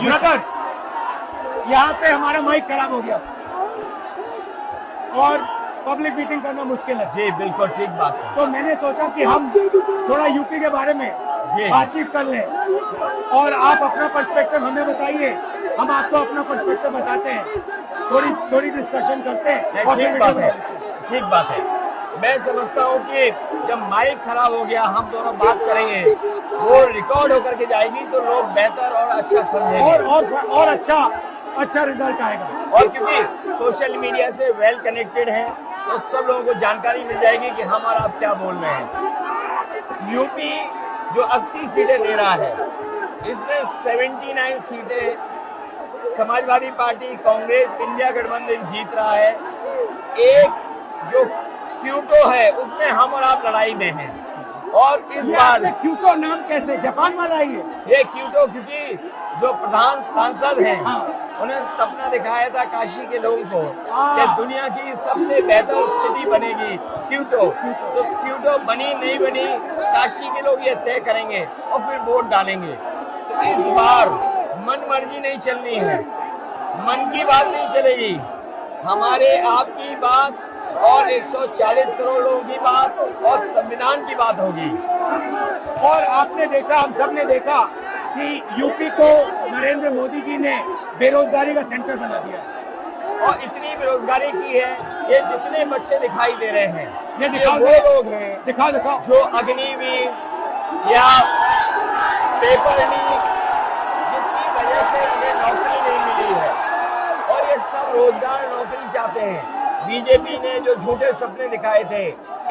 Brother, यहाँ पे हमारा माइक खराब हो गया और पब्लिक मीटिंग करना मुश्किल है। जी बिल्कुल ठीक बात है। तो मैंने सोचा कि हम थोड़ा यूपी के बारे में बातचीत कर लें और आप अपना पर्सपेक्टिव हमें बताइए, हम आपको अपना पर्सपेक्टिव बताते हैं, थोड़ी डिस्कशन करते हैं। ठीक बात है। मैं समझता हूँ कि जब माइक खराब हो गया हम दोनों बात करेंगे, वो रिकॉर्ड होकर के जाएगी तो लोग बेहतर और अच्छा समझेंगे और अच्छा रिजल्ट आएगा। और क्योंकि सोशल मीडिया से वेल कनेक्टेड है तो सब लोगों को जानकारी मिल जाएगी कि हम और आप क्या बोल रहे हैं। यूपी जो 80 सीटें ले रहा है, इसमें 79 सीटें समाजवादी पार्टी, कांग्रेस, इंडिया गठबंधन जीत रहा है। एक जो क्यूटो है उसमें हम और आप लड़ाई में हैं। और इस बार क्यूटो नाम कैसे जापान वाला ही है? ये क्यूटो क्योंकि जो प्रधान सांसद हैं उन्हें सपना दिखाया था काशी के लोगों को कि दुनिया की सबसे बेहतर सिटी बनेगी क्यूटो। तो क्यूटो बनी नहीं बनी काशी के लोग ये तय करेंगे और फिर वोट डालेंगे। तो इस बार मन मर्जी नहीं चलनी है, मन की बात नहीं चलेगी, हमारे आपकी बात और 140 करोड़ लोगों की बात और संविधान की बात होगी। और आपने देखा, हम सब ने देखा कि यूपी को नरेंद्र मोदी जी ने बेरोजगारी का सेंटर बना दिया और इतनी बेरोजगारी की है। ये जितने बच्चे दिखाई दे रहे हैं ये वो लोग हैं दिखाओ जो अग्निवीर या पेपर लीक जिसकी वजह से उन्हें नौकरी नहीं मिली है और ये सब रोजगार नौकरी चाहते हैं। बीजेपी ने जो झूठे सपने दिखाए थे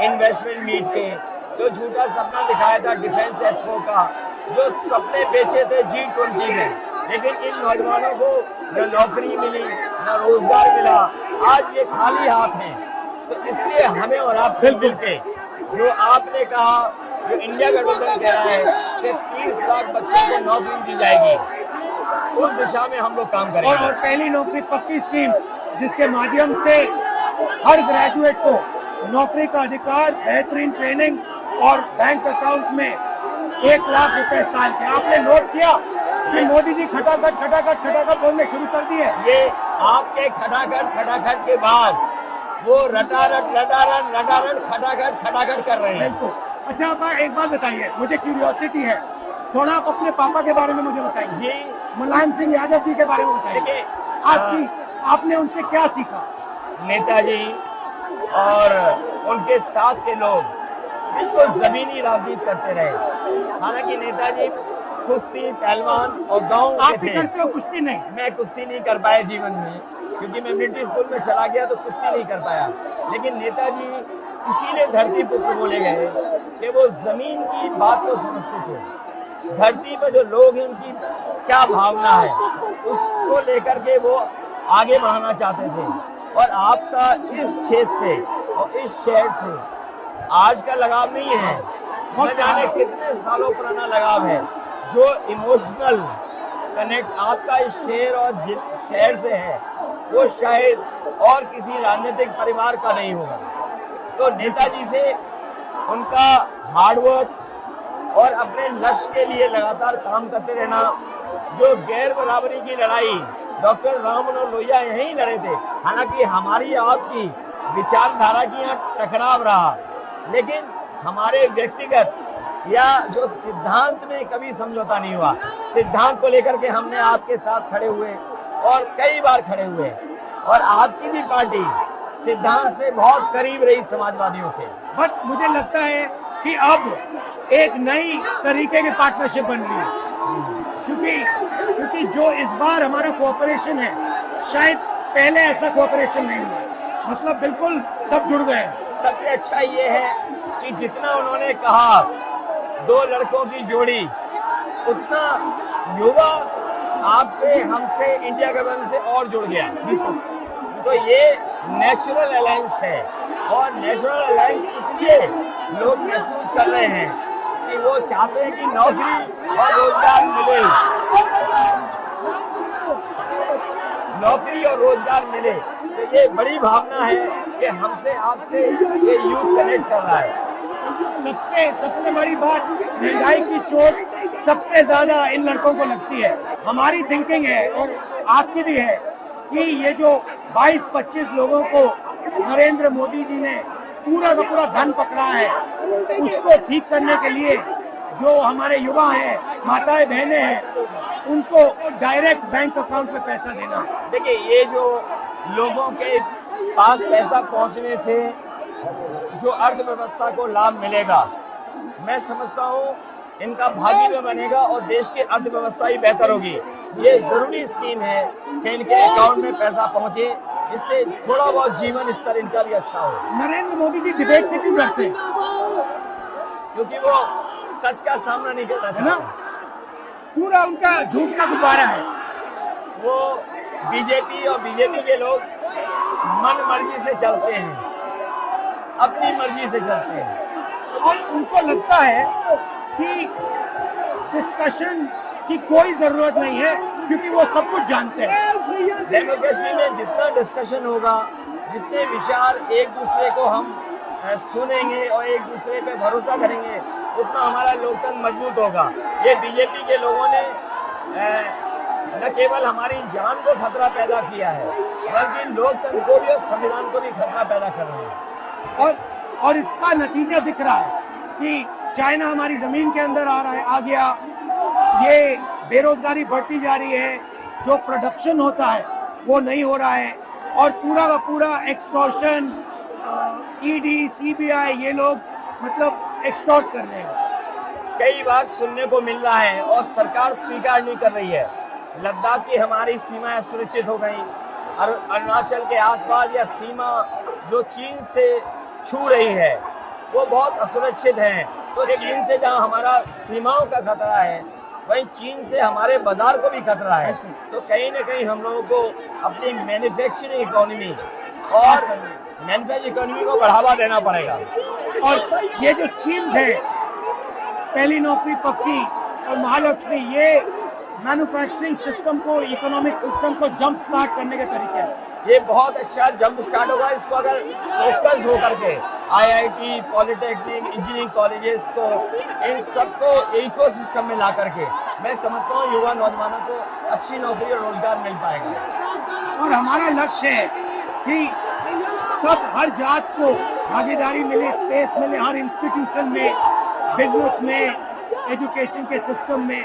इन्वेस्टमेंट मीट के, जो झूठा सपना दिखाया था डिफेंस एक्सपो का, जो सपने बेचे थे G20 में, लेकिन इन नौजवानों को न नौकरी मिली न रोजगार मिला, आज ये खाली हाथ हैं। तो इसलिए हमें और आप मिलजुल के जो आपने कहा, जो इंडिया गठबंधन कह रहा है कि 30 लाख बच्चों को नौकरी दी जाएगी, उस दिशा में हम लोग काम करेंगे। और पहली नौकरी पक्की स्कीम जिसके माध्यम से हर ग्रेजुएट को नौकरी का अधिकार, बेहतरीन ट्रेनिंग और बैंक अकाउंट में 1 लाख रुपए साल के। आपने नोट किया कि मोदी जी खटाखट बोलने शुरू कर दिए। ये आपके खटाखट के बाद वो रटारट खटाखट कर रहे हैं। अच्छा, आप एक बात बताइए, मुझे क्यूरियोसिटी है, थोड़ा आप अपने पापा के बारे में मुझे बताइए जी। मुलायम सिंह यादव जी के बारे में बताइए। आपने उनसे क्या सीखा? नेताजी और उनके साथ के लोग बिल्कुल जमीनी राजनीति करते रहे। हालांकि नेताजी कुश्ती, पहलवान और गांव के थे। करते हो कुश्ती? नहीं, मैं कुश्ती नहीं कर पाया जीवन में, क्योंकि मैं मिलिट्री स्कूल में चला गया तो कुश्ती नहीं कर पाया। लेकिन नेताजी इसीलिए धरती पुत्र बोले गए कि वो जमीन की बात को समझते थे। धरती पर जो लोग हैं उनकी क्या भावना है उसको लेकर के वो आगे बढ़ाना चाहते थे। और आपका इस क्षेत्र से और इस शहर से आज का लगाव नहीं है, न जाने कितने सालों पुराना लगाव है। जो इमोशनल कनेक्ट आपका इस शहर और शहर से है वो शायद और किसी राजनीतिक परिवार का नहीं होगा। तो नेताजी से उनका हार्डवर्क और अपने लक्ष्य के लिए लगातार काम करते रहना, जो गैर बराबरी की लड़ाई डॉक्टर राम मनोहर लोहिया यहीं लड़े थे। हालांकि हमारी आपकी विचारधारा की यहाँ टकराव रहा, लेकिन हमारे व्यक्तिगत या जो सिद्धांत में कभी समझौता नहीं हुआ। सिद्धांत को लेकर के हमने आपके साथ खड़े हुए और कई बार खड़े हुए, और आपकी भी पार्टी सिद्धांत से बहुत करीब रही समाजवादियों के। बट मुझे लगता है कि अब एक नई तरीके की पार्टनरशिप बन रही है, क्योंकि जो इस बार हमारा कोऑपरेशन है, शायद पहले ऐसा कोऑपरेशन नहीं हुआ। मतलब बिल्कुल सब जुड़ गए। सबसे अच्छा ये है कि जितना उन्होंने कहा 2 लड़कों की जोड़ी, उतना युवा आपसे, हमसे, इंडिया गठबंधन से और जुड़ गया। तो ये नेचुरल अलायंस है, और नेचुरल अलायंस इसलिए लोग महसूस कर रहे हैं कि वो चाहते हैं कि नौकरी और रोजगार मिले, नौकरी और रोजगार मिले। तो ये बड़ी भावना है कि हमसे आपसे ये यूथ कनेक्ट कर रहा है। सबसे बड़ी बात, महंगाई की चोट सबसे ज्यादा इन लड़कों को लगती है। हमारी थिंकिंग है और आपकी भी है कि ये जो 22-25 लोगों को नरेंद्र मोदी जी ने पूरा का पूरा धन पकड़ा है, उसको ठीक करने के लिए जो हमारे युवा हैं, माताएं बहनें हैं, उनको डायरेक्ट बैंक अकाउंट में पैसा देना। देखिए, ये जो लोगों के पास पैसा पहुंचने से जो अर्थव्यवस्था को लाभ मिलेगा, मैं समझता हूँ इनका भाग्य भी बनेगा और देश की अर्थव्यवस्था ही बेहतर होगी। ये जरूरी स्कीम है कि इनके अकाउंट में पैसा पहुंचे, इससे थोड़ा बहुत जीवन स्तर इनका भी अच्छा हो। नरेंद्र मोदी जी डिबेट से क्यों डरते हैं? क्योंकि वो सच का सामना नहीं करना चाहते। पूरा उनका झूठ का गुब्बारा है। वो बीजेपी और बीजेपी के लोग मन मर्जी से चलते हैं, अपनी मर्जी से चलते हैं और उनको लगता है कि डिस्कशन की कोई जरूरत नहीं है क्योंकि वो सब कुछ जानते हैं। डेमोक्रेसी में जितना डिस्कशन होगा, जितने विचार एक दूसरे को हम सुनेंगे और एक दूसरे पे भरोसा करेंगे, उतना हमारा लोकतंत्र मजबूत होगा। ये बीजेपी के लोगों ने न केवल हमारी जान को खतरा पैदा किया है, बल्कि लोकतंत्र को भी और संविधान को भी खतरा पैदा कर रहे हैं। और इसका नतीजा दिख रहा है कि चाइना हमारी जमीन के अंदर आ गया, ये बेरोजगारी बढ़ती जा रही है, जो प्रोडक्शन होता है वो नहीं हो रहा है और पूरा का पूरा एक्सटॉर्शन, ईडी, सीबीआई, ये लोग मतलब एक्सटॉर्ट कर रहे हैं। कई बार सुनने को मिल रहा है और सरकार स्वीकार नहीं कर रही है, लद्दाख की हमारी सीमाएं सुरक्षित हो गई, अरुणाचल के आसपास या सीमा जो चीन से छू रही है वो बहुत असुरक्षित है। तो चीन से जहां हमारा सीमाओं का खतरा है, वहीं चीन से हमारे बाजार को भी खतरा है। तो कहीं ना कहीं हम लोगों को अपनी मैन्युफैक्चरिंग इकोनॉमी को बढ़ावा देना पड़ेगा। और ये जो स्कीम्स है, पहली नौकरी पक्की और महालक्ष्मी, ये मैन्युफैक्चरिंग सिस्टम को, इकोनॉमिक सिस्टम को जंप स्टार्ट करने के तरीके हैं। ये बहुत अच्छा जंप स्टार्ट होगा। इसको अगर फोकस होकर के आईआईटी, पॉलिटेक्निक, इंजीनियरिंग कॉलेजेस को, इन सबको इकोसिस्टम में ला करके मैं समझता हूँ युवा नौजवानों को अच्छी नौकरी और रोजगार मिल पाएगा। और हमारा लक्ष्य है कि सब, हर जात को भागीदारी मिले, स्पेस मिले, हर इंस्टीट्यूशन में, बिजनेस में, एजुकेशन के सिस्टम में।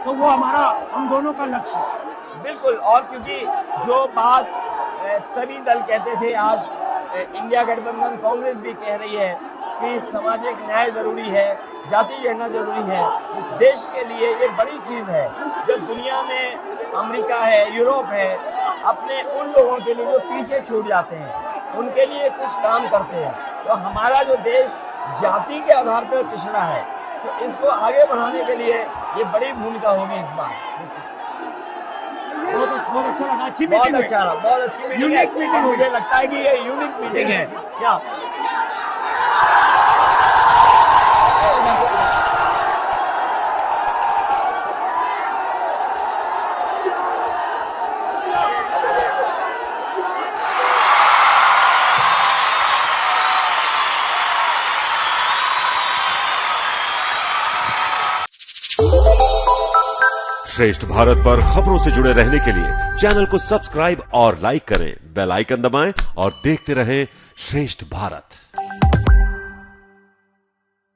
तो वो हमारा, हम दोनों का लक्ष्य है। बिल्कुल। और क्योंकि जो बात सभी दल कहते थे, आज इंडिया गठबंधन कांग्रेस भी कह रही है कि सामाजिक न्याय जरूरी है, जाति गणना जरूरी है। देश के लिए ये बड़ी चीज है। जो दुनिया में अमेरिका है, यूरोप है, अपने उन लोगों के लिए जो पीछे छूट जाते हैं, उनके लिए कुछ काम करते हैं। तो हमारा जो देश जाति के आधार पर पिछड़ा है, तो इसको आगे बढ़ाने के लिए ये बड़ी भूमिका होगी इस बार। बहुत अच्छा लगा, अच्छी बहुत मीटिंग अच्छा रहा, बहुत अच्छी मीटिंग है। मुझे लगता है कि ये यूनिक मीटिंग है। क्या श्रेष्ठ भारत पर खबरों से जुड़े रहने के लिए चैनल को सब्सक्राइब और लाइक करें, बेल आइकन दबाएं और देखते रहें श्रेष्ठ भारत।